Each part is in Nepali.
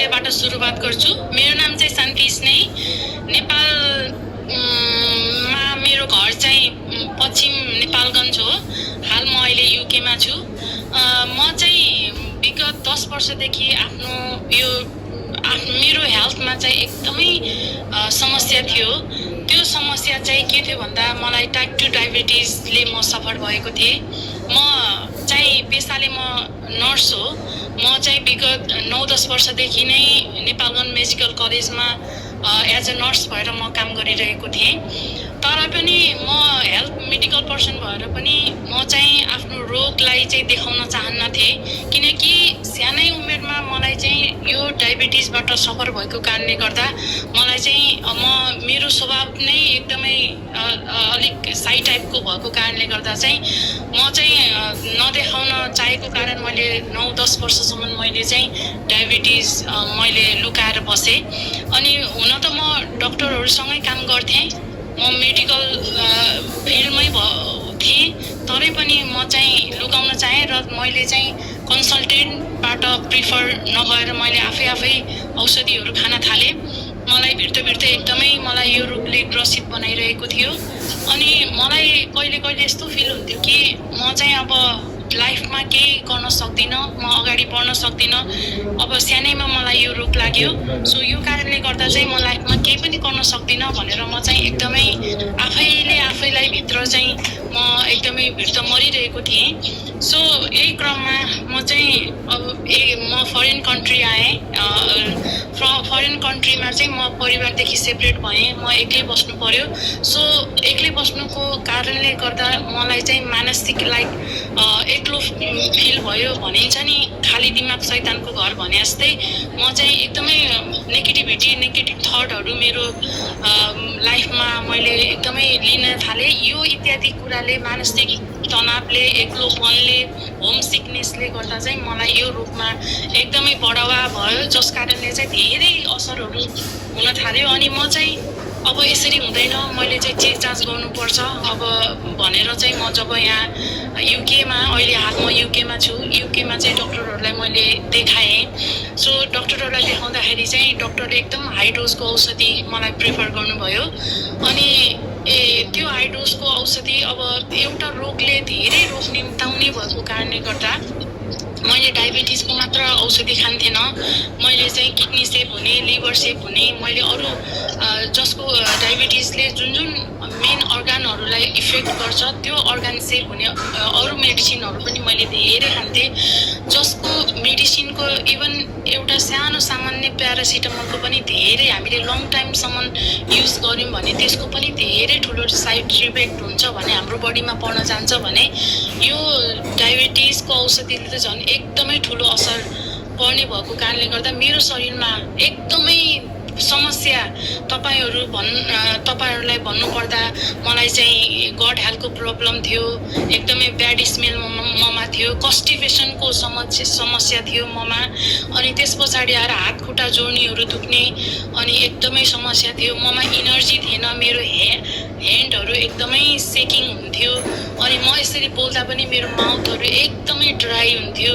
परिचयबाट सुरुवात गर्छु। मेरो नाम चाहिँ शान्ति स्नेही। नेपालमा मेरो घर चाहिँ पश्चिम नेपालगञ्ज हो। हाल म अहिले युकेमा छु। म चाहिँ विगत 10 वर्षदेखि मेरो हेल्थमा चाहिँ एकदमै समस्या थियो। त्यो समस्या चाहिँ के थियो भन्दा मलाई टाइप 2 डायबिटिजले म सफर भएको थिएँ। म चाहिँ पेसाले म नर्स हो। म चाहिँ विगत 9-10 वर्षदेखि नै नेपालगञ्ज मेडिकल कलेजमा एज अ नर्स भएर म काम गरिरहेको थिएँ। तर पनि म हेल्थ मेडिकल पर्सन भएर पनि म चाहिँ आफ्नो रोगलाई चाहिँ देखाउन चाहन्न थिएँ, किनकि सानै उमेरमा मलाई चाहिँ यो डायबिटिजबाट सफर भएको कारणले गर्दा मलाई चाहिँ मेरो स्वभाव नै एकदमै अलिक साई टाइपको भएको कारणले गर्दा चाहिँ म चाहिँ नदेखाउन चाहेको कारण मैले 9-10 वर्षसम्म मैले चाहिँ डायबिटिज मैले लुकाएर बसेँ। अनि हुन त म डक्टरहरूसँगै काम गर्थेँ, म मेडिकल फिल्डमै थिएँ, तरै पनि म चाहिँ लुकाउन चाहेँ र मैले चाहिँ कन्सल्टेन्टबाट प्रिफर नभएर मैले आफै औषधिहरू खान थालेँ। मलाई भिर्दै एकदमै मलाई यो रोगले ग्रसित बनाइरहेको थियो। अनि मलाई कहिले यस्तो फिल हुन्थ्यो कि म चाहिँ अब लाइफमा केही गर्न सक्दिनँ, म अगाडि बढ्न सक्दिनँ। अब सानैमा मलाई यो रोग लाग्यो, सो यो कारणले गर्दा चाहिँ म लाइफमा केही पनि गर्न सक्दिनँ भनेर म चाहिँ एकदमै आफैलाई भित्र चाहिँ म एकदमै भिर्द मरिरहेको थिएँ। सो यही क्रममा म चाहिँ म फरेन कन्ट्री आएँ। फरेन कन्ट्रीमा चाहिँ म परिवारदेखि सेपरेट भएँ, म एक्लै बस्नु पर्यो। सो एक्लै बस्नुको कारणले गर्दा मलाई चाहिँ मानसिक एक्लो फिल भयो। भनिन्छ नि खाली दिमाग शैतानको घर भने जस्तै म चाहिँ एकदमै नेगेटिभ थटहरू मेरो लाइफमा मैले एकदमै लिन थालेँ। यो इत्यादि कुराले मानसिक तनावले, एक्लोपनले, होम सिकनेसले गर्दा चाहिँ मलाई यो रोगमा एकदमै बढावा भयो, जस कारणले चाहिँ धेरै असरहरू हुन थाल्यो। अनि म चाहिँ अब यसरी हुँदैन, मैले चाहिँ चेक जाँच गर्नुपर्छ अब भनेर चाहिँ म जब यहाँ युकेमा अहिले हाल म युकेमा छु, युकेमा चाहिँ डक्टरहरूलाई मैले देखाएँ। सो डक्टरहरूलाई देखाउँदाखेरि चाहिँ डक्टरले एकदम हाई डोजको औषधि मलाई प्रिफर गर्नुभयो। अनि त्यो हाई डोजको औषधि अब एउटा रोगले धेरै रोग निम्ताउने भएको कारणले गर्दा मैले डायबिटिजको मात्र औषधि खान्थेन। मैले चाहिँ किडनी सेप हुने, लिभर सेप हुने, मैले अरू जसको डायबिटिजले जुन मेन अर्गानहरूलाई इफेक्ट गर्छ त्यो अर्गान सेप हुने अरू मेडिसिनहरू पनि मैले धेरै खान्थेँ, जसको मेडिसिनको इभन एउटा सानो सामान्य प्यारासिटामलको पनि धेरै हामीले लङ टाइमसम्म युज गऱ्यौँ भने त्यसको पनि धेरै ठुलो साइड इफेक्ट हुन्छ भने हाम्रो बडीमा पर्न जान्छ भने यो डायबिटिजको औषधिले त झन् एकदमै ठुलो असर पर्ने भएको कारणले गर्दा मेरो शरीरमा एकदमै समस्या तपाईहरूलाई भन्नुपर्दा मलाई चाहिँ गट हेल्थको प्रब्लम थियो, एकदमै ब्याड स्मेल ममा थियो, कन्स्टिपेसनको समस्या थियो ममा। अनि त्यस पछाडि आएर हात खुट्टा जोड्नीहरू दुख्ने अनि एकदमै समस्या थियो ममा। इनर्जी थिएन, मेरो ह्यान्डहरू एकदमै सेकिङ हुन्थ्यो। अनि म यसरी बोल्दा पनि मेरो माउथहरू एकदमै ड्राई हुन्थ्यो।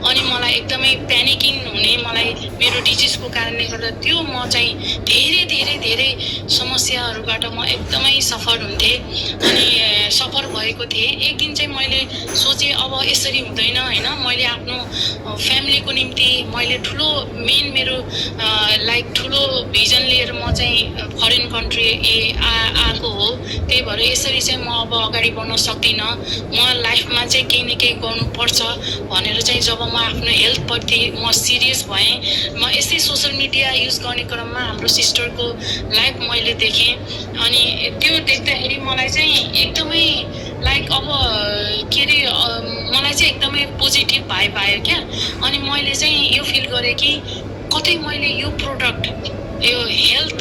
अनि मलाई एकदमै प्यानिकिङ हुने, मलाई मेरो डिजिजको कारणले गर्दा त्यो म चाहिँ धेरै समस्याहरूबाट म एकदमै सफर हुन्थेँ अनि सफर भएको थिएँ। एक दिन चाहिँ मैले सोचेँ अब यसरी हुँदैन होइन, मैले आफ्नो फ्यामिलीको निम्ति मैले ठुलो मेरो ठुलो भिजन लिएर म चाहिँ फरेन कन्ट्री आएको हो। त्यही भएर यसरी चाहिँ म अब अगाडि बढ्न सक्दिनँ, म लाइफमा चाहिँ केही न केही गर्नुपर्छ भनेर चाहिँ जब म आफ्नो हेल्थप्रति म सिरियस भएँ। म यस्तै सोसल मिडिया युज गर्ने क्रममा हाम्रो सिस्टरको लाइफ मैले देखेँ। अनि त्यो देख्दाखेरि मलाई चाहिँ एकदमै अब मलाई चाहिँ एकदमै पोजिटिभ भाइब आयो क्या। अनि मैले चाहिँ यो फिल गरेँ कि कतै मैले यो प्रोडक्ट, यो हेल्थ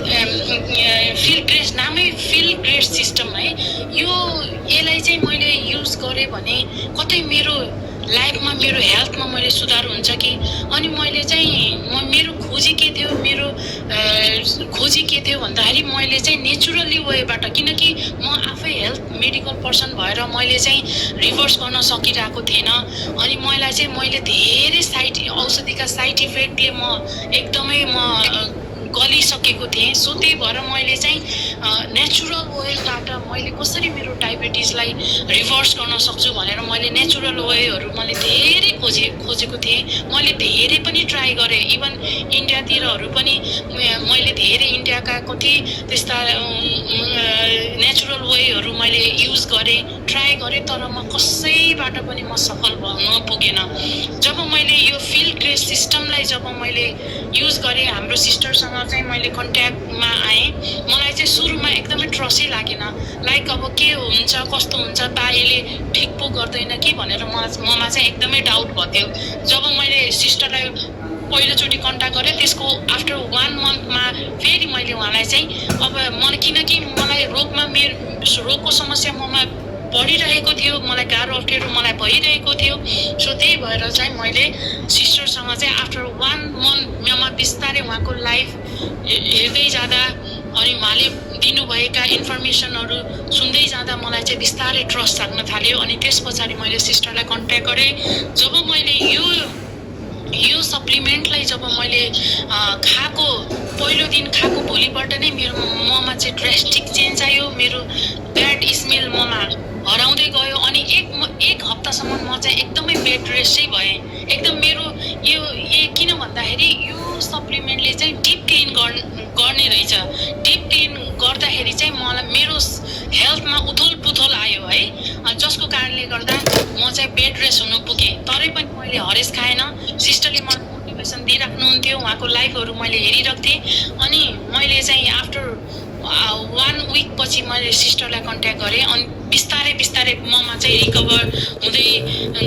फिल ग्रेस नामै फिल ग्रेस सिस्टम है, यसलाई चाहिँ मैले युज गरेँ भने कतै मेरो लाइफमा मेरो हेल्थमा मैले सुधार हुन्छ कि। अनि मैले चाहिँ मेरो खोजी के थियो, मेरो खोजी के थियो भन्दाखेरि मैले चाहिँ नेचुरली वेबाट, किनकि म आफै हेल्थ मेडिकल पर्सन भएर मैले चाहिँ रिभर्स गर्न सकिरहेको थिएन। अनि मैले धेरै औषधिका साइड इफेक्टले म एकदमै गलिसकेको थिएँ। सो त्यही भएर मैले चाहिँ नेचुरल वेबाट मैले कसरी मेरो डायबिटिजलाई रिभर्स गर्न सक्छु भनेर मैले नेचुरल वेहरू मैले धेरै खोजेको थिएँ। मैले धेरै पनि ट्राई गरेँ, इभन इन्डियातिरहरू पनि मैले धेरै इन्डियाका कति त्यस्ता नेचुरल वेहरू मैले युज गरेँ, ट्राई गरेँ, तर म कसैबाट पनि म सफल भन्न पुगेन। जब मैले यो फिल्ड ग्रेस सिस्टमलाई जब मैले युज गरेँ, हाम्रो सिस्टरसँग चाहिँ मैले कन्ट्याक्टमा आएँ, मलाई चाहिँ सुरुमा एकदमै ट्रस्टै लागेन। लाइक अब के हुन्छ कस्तो हुन्छ, यसले ठिक पो गर्दैन कि भनेर ममा चाहिँ एकदमै डाउट भयो। जब मैले सिस्टरलाई पहिलोचोटि कन्ट्याक्ट गरेँ, त्यसको आफ्टर 1 मन्थमा फेरि मैले उहाँलाई चाहिँ अब किनकि मलाई रोगको समस्या ममा बढिरहेको थियो, मलाई गाह्रो अप्ठ्यारो मलाई भइरहेको थियो। सो त्यही भएर चाहिँ मैले सिस्टरसँग चाहिँ आफ्टर 1 मन्थमा बिस्तारै उहाँको लाइफ हेर्दै जाँदा अनि उहाँले दिनुभएका इन्फर्मेसनहरू सुन्दै जाँदा मलाई चाहिँ बिस्तारै ट्रस्ट जाग्न थाल्यो। अनि त्यस पछाडि मैले सिस्टरलाई कन्ट्याक्ट गरेँ। जब मैले यो सप्लिमेन्टलाई जब मैले खाएको पहिलो दिन खाएको भोलिपल्ट नै मेरो ममा चाहिँ ड्रास्टिक चेन्ज आयो। मेरो ब्याड स्मेल ममा हराउँदै गयो। अनि एक हप्तासम्म म चाहिँ एकदमै बेड रेस्टै भएँ। एकदम मेरो यो किन भन्दाखेरि यो सप्लिमेन्टले चाहिँ डिप क्लिन गर्ने रहेछ। डिप क्लिन गर्दाखेरि चाहिँ मलाई मेरो हेल्थमा उथल पुथल आयो है, जसको कारणले गर्दा म चाहिँ बेड रेस्ट हुन पुगेँ। तरै पनि मैले हरेस खाएन। सिस्टरले मलाई मोटिभेसन दिइराख्नुहुन्थ्यो, उहाँको लाइफहरू मैले हेरिरहेको थिएँ। अनि मैले चाहिँ आफ्टर 1 विक पछि मैले सिस्टरलाई कन्ट्याक्ट गरेँ। अनि बिस्तारै ममा चाहिँ रिकभर हुँदै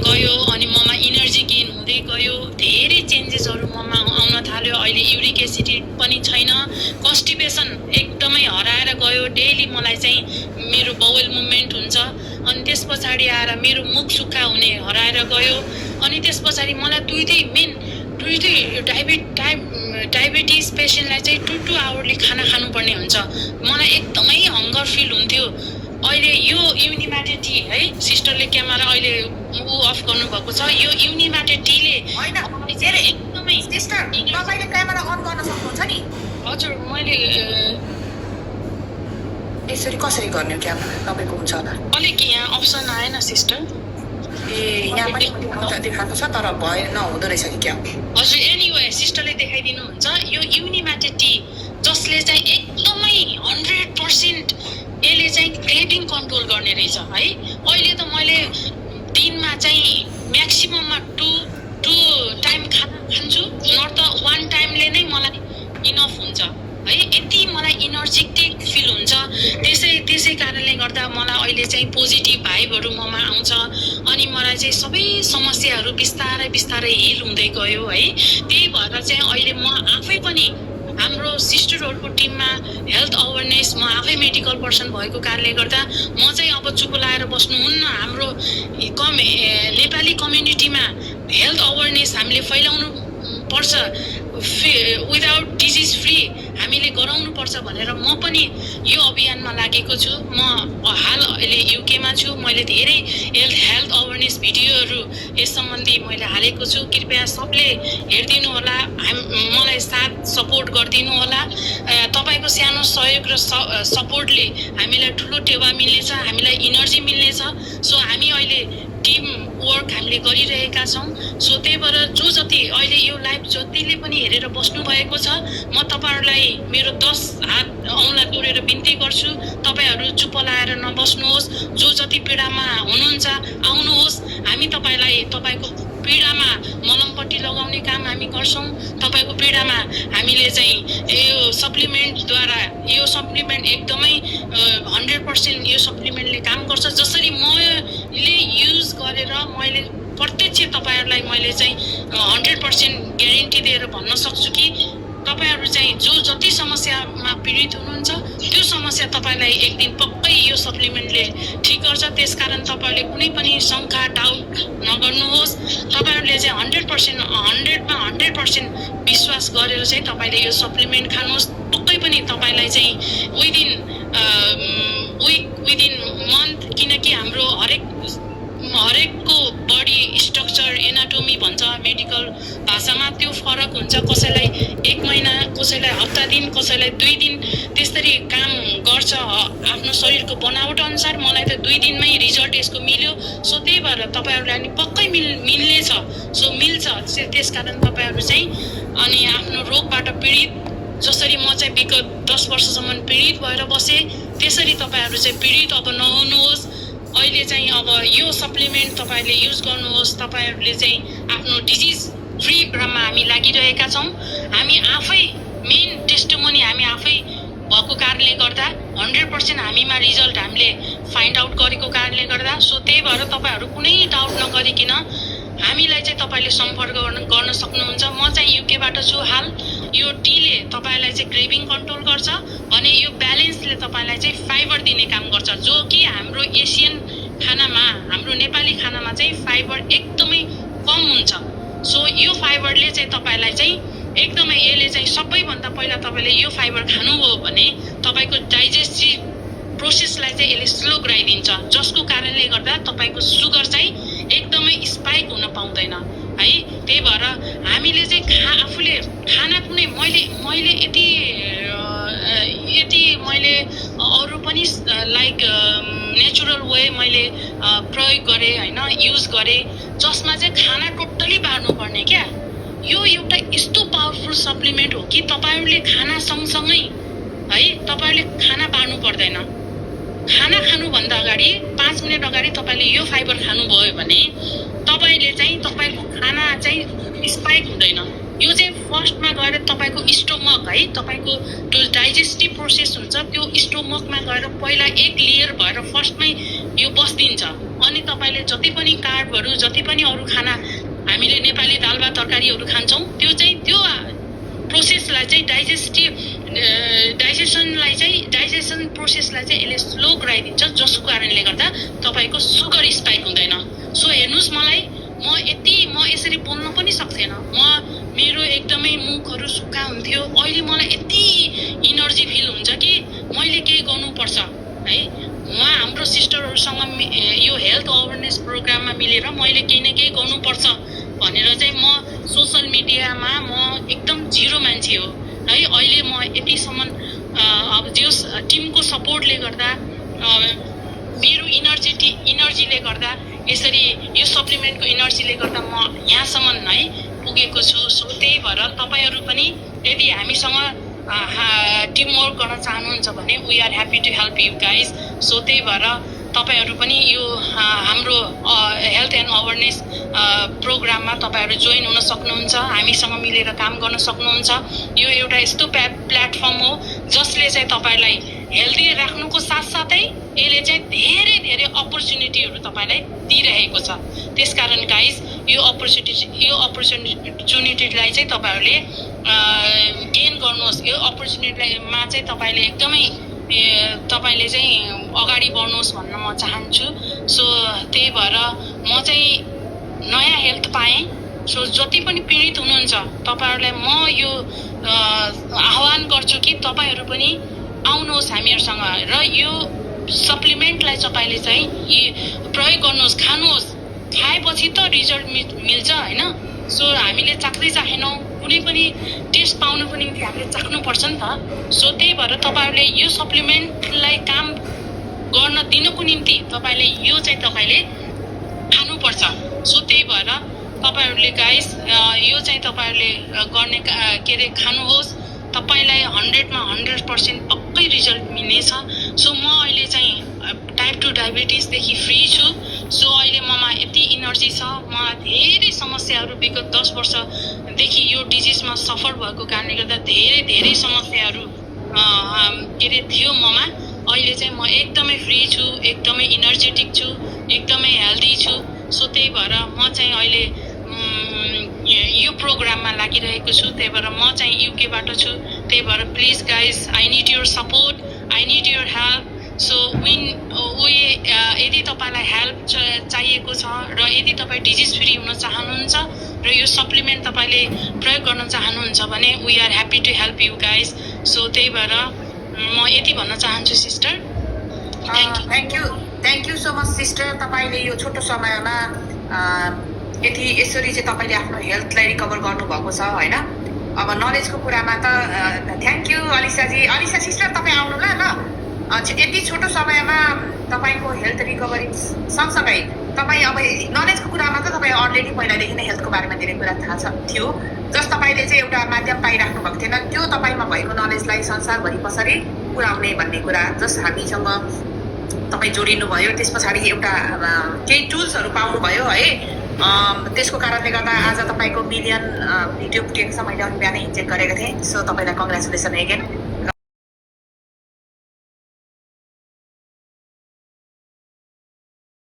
गयो। अनि ममा इनर्जी गेन हुँदै गयो। धेरै चेन्जेसहरू ममा आउन थाल्यो। अहिले युरिक एसिड पनि छैन, कन्स्टिपेसन एकदमै हराएर गयो। डेली मलाई चाहिँ मेरो बाउल मुभमेन्ट हुन्छ। अनि त्यस पछाडि आएर मेरो मुख सुक्खा हुने हराएर गयो। अनि त्यस पछाडि मलाई दुईटै डायबिटिज पेसेन्टलाई चाहिँ 2 आवरले खाना खानुपर्ने हुन्छ। मलाई एकदमै हङ्गर फिल हुन्थ्यो। अहिले यो युनिम्याटेड टी है, सिस्टरले क्यामेरा अहिले अफ गर्नुभएको छ। यो युनिम्याटेड टीले एकदमै सिस्टर तपाईले क्यामेरा अन गर्न सक्नुहुन्छ नि? हजुर, मैले यसरी कसरी गर्ने क्यामेरा तपाईको हुन्छ होला। अलिक यहाँ अप्सन आएन सिस्टर। यहाँ पनि देखाएको छ तर नहुँदो रहेछ कि क्या? हजुर, एनीवे सिस्टरले देखाइदिनुहुन्छ। यो युनिम्याटेड टी जसले चाहिँ एकदमै 100% यसले चाहिँ क्रेभिङ कन्ट्रोल गर्ने रहेछ है। अहिले त मैले दिनमा चाहिँ म्याक्सिमममा 2 टाइम खाना खान्छु, नट त 1 टाइमले नै मलाई इनफ हुन्छ है। यति मलाई इनर्जेटिक फिल हुन्छ। त्यसै कारणले गर्दा मलाई अहिले चाहिँ पोजिटिभ भाइबहरू ममा आउँछ। अनि मलाई चाहिँ सबै समस्याहरू बिस्तारै हिल हुँदै गयो है। त्यही भएर चाहिँ अहिले म आफै पनि हाम्रो सिस्टरहरूको टिममा हेल्थ अवेरनेस, म आफै मेडिकल पर्सन भएको कारणले गर्दा म चाहिँ अब चुप लाएर बस्नुहुन्न। हाम्रो नेपाली कम्युनिटीमा हेल्थ अवेरनेस हामीले फैलाउनु पर्छ, विदाउट डिजिज फ्री हामीले गराउनु पर्छ भनेर म पनि यो अभियानमा लागेको छु। म हाल अहिले युकेमा छु। मैले धेरै हेल्थ अवेरनेस भिडियोहरू यस सम्बन्धी मैले हालेको छु। कृपया सबले हेरिदिनु होला, मलाई साथ सपोर्ट गरिदिनु होला। तपाईँको सानो सहयोग र सपोर्टले हामीलाई ठुलो टेवा मिल्नेछ, हामीलाई इनर्जी मिल्नेछ। सो हामी अहिले टिम वर्क हामीले गरिरहेका छौँ। सो त्यही भएर जो जति अहिले यो लाइभ जतिले पनि हेरेर बस्नु भएको छ, म तपाईँहरूलाई मेरो 10 हात औँला जोडेर बिन्ती गर्छु, तपाईँहरू चुप लाएर नबस्नुहोस्। जो जति पीडामा हुनुहुन्छ आउनुहोस्। हामी तपाईँको पीडामा मलमपट्टी लगाउने काम हामी गर्छौँ। तपाईँको पीडामा हामीले चाहिँ यो सप्लिमेन्टद्वारा, यो सप्लिमेन्ट एकदमै 100% यो सप्लिमेन्टले काम गर्छ। जसरी मैले युज गरेर मैले प्रत्यक्ष तपाईँहरूलाई मैले चाहिँ 100% ग्यारेन्टी दिएर भन्न सक्छु कि तपाईहरु चाहिँ जो जति समस्यामा पीडित हुनुहुन्छ त्यो समस्या तपाईलाई एक दिन पक्कै यो सप्लिमेन्टले ठीक गर्छ। त्यसकारण तपाईहरुले कुनै पनि शंका डाउट नगर्नुहोस्। तपाईहरुले चाहिँ 100% 100 मा 100% विश्वास गरेर चाहिँ तपाईले यो सप्लिमेन्ट खानुहोस्। पक्कै पनि तपाईलाई चाहिँ विदिन वीक विदिन मन्थ, किनकि हाम्रो हरेकको बडी स्ट्रक्चर एनाटोमी भन्छ मेडिकल भाषामा, त्यो फरक हुन्छ। कसैलाई 1 महिना, कसैलाई हप्ता दिन, कसैलाई 2 दिन त्यसरी काम गर्छ आफ्नो शरीरको बनावट अनुसार। मलाई त 2 दिनमै रिजल्ट यसको मिल्यो। सो त्यही भएर तपाईहरुलाई नि पक्कै मिल्नेछ। सो मिल्छ। त्यसकारण तपाईहरु चाहिँ अनि आफ्नो रोगबाट पीडित, जसरी म चाहिँ विगत 10 वर्षसम्म पीडित भएर बसे, त्यसरी तपाईहरु चाहिँ पीडित अब नहुनुहोस्। अहिले चाहिँ अब यो सप्लिमेन्ट तपाईले युज गर्नुहोस्। तपाईहरुले चाहिँ आफ्नो डिजिज फ्री क्रममा हामी लागिरहेका छौं। हामी आफै मेन टेस्टिमोनी हामी आफै भएको कारणले गर्दा 100% हामीमा रिजल्ट हामीले फाइन्ड आउट गरेको कारणले गर्दा। सो त्यही भएर तपाईहरु कुनै डाउट नगरिकिन हामीलाई चाहिँ तपाईले सम्पर्क गर्न सक्नुहुन्छ। म चाहिँ युकेबाट छु हाल। यो टीले तपाईलाई चाहिँ क्रेभिङ कन्ट्रोल गर्छ भने यो ब्यालेन्सले तपाईलाई चाहिँ फाइबर दिने काम गर्छ, जो कि हाम्रो एसियन खानामा, हाम्रो नेपाली खानामा चाहिँ फाइबर एकदमै कम हुन्छ। सो यो फाइबरले चाहिँ तपाईलाई चाहिँ एकदमै, यसले चाहिँ सबैभन्दा पहिला तपाईले यो फाइबर खानुभयो भने तपाईको डाइजेस्टिभ प्रोसेसलाई चाहिँ यसले स्लो गराइदिन्छ, जसको कारणले गर्दा तपाईको सुगर चाहिँ एकदमै स्पाइक हुन पाउँदैन है। त्यही भएर हामीले चाहिँ आफूले खाना कुनै मैले यति मैले अरु पनि लाइक नेचुरल वे मैले प्रयोग गरे हैन, युज गरे, जसमा चाहिँ खाना टोटली बार्नु पर्ने क्या। यो एउटा यस्तो पावरफुल सप्लिमेन्ट हो कि तपाईहरुले खाना सँगसँगै है तपाईहरुले खाना बार्नु पर्दैन। खाना खानुभन्दा अगाडि 5 मिनेट अगाडि तपाईले यो फाइबर खानुभयो भने तपाईले चाहिँ तपाईको खाना चाहिँ स्पाइक हुँदैन। यो चाहिँ फर्स्टमा गएर तपाईको स्टोमक है, तपाईको त्यो डाइजेस्टिभ प्रोसेस हुन्छ, त्यो स्टोमकमा गएर पहिला एक लेयर भएर फर्स्टमै यो बस्दिन्छ। अनि तपाईले जति पनि कार्बहरु, जति पनि अरु खाना हामीले नेपाली दाल भात तरकारीहरु खान्छौं, त्यो चाहिँ त्यो प्रोसेसलाई चाहिँ डाइजेसन प्रोसेसलाई चाहिँ यसले स्लो गराइदिन्छ, जसको कारणले गर्दा तपाईको सुगर स्पाइक हुँदैन। सो हेर्नुस्, म यसरी बोल्न पनि सक्थेन। मेरो एकदमै मुखहरु सुक्खा हुन्थ्यो। अहिले मलाई यति इनर्जी फिल हुन्छ कि मैले केही गर्नुपर्छ है। हाम्रो सिस्टरहरुसँग यो हेल्थ अवेयरनेस प्रोग्राममा मिलेर मैले केही न केही गर्नुपर्छ भनेर चाहिँ म सोशल मिडियामा म एकदम जिरो मान्छे हो है। अहिले म यतिसम्म अब जस टिमको सपोर्टले गर्दा, मेरो इनर्जीले गर्दा, यसरी यो सप्लिमेन्टको इनर्जीले गर्दा म यहाँसम्म है पुगेको छु। सो त्यही भएर तपाईहरु पनि यदि हामीसँग टिम वर्क गर्न चाहनुहुन्छ भने we are happy to help you guys. So त्यही भएर तपाईहरु पनि यो हाम्रो हेल्थ एन्ड अवेयरनेस प्रोग्राममा तपाईहरु जोइन हुन सक्नुहुन्छ, हामीसँग मिलेर काम गर्न सक्नुहुन्छ। यो एउटा यस्तो प्लेटफर्म हो जसले चाहिँ तपाईलाई हेल्दी राख्नुको साथसाथै यसले चाहिँ धेरै धेरै अपर्च्युनिटीहरु तपाईलाई दिइरहेको छ। त्यसकारण गाइज यो अपर्च्युनिटीलाई चाहिँ तपाईहरुले गेन गर्नुहोस्। यो अपर्च्युनिटीमा चाहिँ तपाईले एकदमै तपाईले चाहिँ अगाडि बढ्नुहोस् भन्न म चाहन्छु। सो त्यही भएर म चाहिँ नयाँ हेल्थ पाएँ। सो जति पनि पीडित हुनुहुन्छ तपाईहरुलाई म यो आह्वान गर्छु कि तपाईहरु पनि आउनुहोस् हामीहरुसँग र यो सप्लिमेन्टलाई तपाईले चाहिँ प्रयोग गर्नुहोस्, खानुहोस्। खाएपछि त रिजल्ट मिल्छ हैन। सो हामीले चाख्दैनौं, कुनै पनि टेस्ट पाउनको निम्ति हामीले चाख्नु पर्छ नि त। सो त्यही भएर तपाईहरुले यो सप्लिमेन्टलाई काम गर्न दिनको निम्ति तपाईले यो चाहिँ तपाईले खानुपर्छ। सो त्यही भएर तपाईहरुले गाइस यो चाहिँ तपाईहरुले गर्ने के रे खानुहोस्। तपाईलाई 100 मा 100% पक्कै रिजल्ट मिल्नेछ। सो म अहिले चाहिँ टाइप 2 डायबिटिज देखि फ्री छु। सो अहिले ममा यति इनर्जी छ। म धेरै समस्याहरु विगत 10 वर्षदेखि यो डिजिजमा सफर भएको कारणले गर्दा धेरै धेरै समस्याहरु के रे थियो ममा। अहिले चाहिँ म एकदमै फ्री छु, एकदमै इनर्जेटिक छु, एकदमै हेल्दी छु। सो त्यही भएर म चाहिँ अहिले यो प्रोग्राममा लागिरहेको छु, त्यही भएर म चाहिँ युकेबाट छु। त्यही भएर please guys, I need your support, I need your help. So यदि तपाईँलाई हेल्प चाहिएको छ र यदि तपाईँ डिजिज फ्री हुन चाहनुहुन्छ र यो सप्लिमेन्ट तपाईँले प्रयोग गर्न चाहनुहुन्छ भने we are happy to help you guys. So त्यही भएर म यति भन्न चाहन्छु sister. Thank you so much sister. तपाईँले यो छोटो समयमा यसरी चाहिँ तपाईँले आफ्नो हेल्थलाई रिकभर गर्नुभएको छ होइन। अब नलेजको कुरामा त थ्याङ्क यू अलिसाजी। अलिसा सिस्टर तपाईँ आउनु ल। यति छोटो समयमा तपाईँको हेल्थ रिकभरी सँगसँगै तपाईँ अब नलेजको कुरामा त तपाईँ अलरेडी पहिलादेखि नै हेल्थको बारेमा धेरै कुरा थाहा थियो। जस तपाईँले चाहिँ एउटा माध्यम पाइराख्नु भएको थिएन, त्यो तपाईँमा भएको नलेजलाई संसारभरि कसरी पुर्याउने भन्ने कुरा जस हामीसँग तपाईँ जोडिनु भयो। त्यस पछाडि एउटा केही टुल्सहरू पाउनुभयो है। त्यसको कारणले गर्दा आज तपाईँको मिलियन भिडियो पुगेको छ। मैले अघि बिहानै चेक गरेको थिएँ। सो तपाईँलाई कङ्ग्रेचुलेसन एगेन।